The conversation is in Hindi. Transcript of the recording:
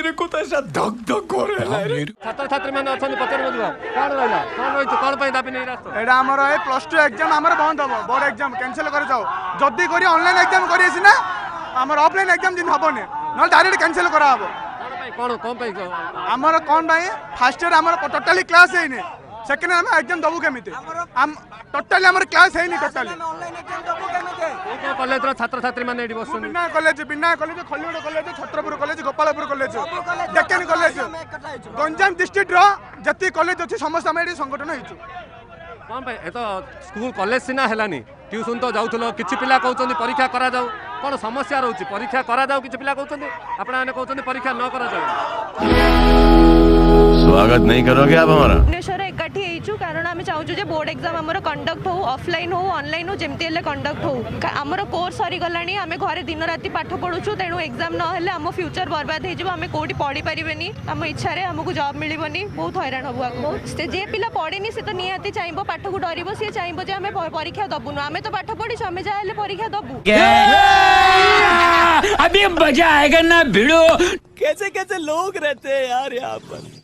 छाती को तो ऐसा धक धक हो रहा है। छात्र छात्री मैंने अच्छा पचार बुझा कौन रहा कौन रही कौन पे दाबी नहीं रास्ता एटा हमर ए +2 एग्जाम हमर बंद हबो बोर्ड एग्जाम कैंसिल कर जाओ जदी करी ऑनलाइन एग्जाम करी ना हमर ऑफलाइन एग्जाम दिन हबोने न डायरेक्ट कैंसिल करा हबो कौन पे हमर कोन भाई फर्स्ट ईयर हमर टोटली क्लास है नहीं सेकंड हम एग्जाम दबु केमिते हम टोटली हमर क्लास है नहीं टोटली कॉलेज छात्र छात्री मैंने एडी बसुन बिना कॉलेज खलिगड़ college Chhatrapur college Gopalpur college Deccan college Ganjam district रो जति कॉलेज अछि समस्त हम एडी संगठन हिचु कौन पे ए तो स्कूल कॉलेज सिना हेलानी ट्यूशन तो जाउथलो किछि पिला कहउछन्ती परीक्षा करा जाऊ कोन समस्या रहउछि परीक्षा करा जाऊ किछि पिला कहउछन्ती आपन माने कहउछन्ती परीक्षा न करा जाऊ स्वागत नहीं करोगे आप हमारा भुवनेश्वर एकाठी हेचु कारण आम चाहूँ जे बोर्ड एग्जाम आमर कंडक्ट हो ऑफलाइन हो ऑनलाइन हो जमती हेले कंडक्ट हो आमर कोर्स सरी गलानी आम घरे दिन राति पाठ पढ़ुछु तेणु एग्जाम न हेले आम फ्यूचर बर्बाद हो आम कोठी पढ़ी पारिबेनी आम इच्छा रे हमको जॉब मिलिबनी बहुत हैरान हबु आगु जे पिला पढ़ेनी से तो निहाती चाहिबो पाठ को डरिबो से चाहिबो जे आम परीक्षा दबुनु आम तो पाठ पढ़िछु आम जा हेले परीक्षा दबु अभी मजा आएगा ना भिड़ो। कैसे कैसे लोग रहते हैं यार यहाँ पर।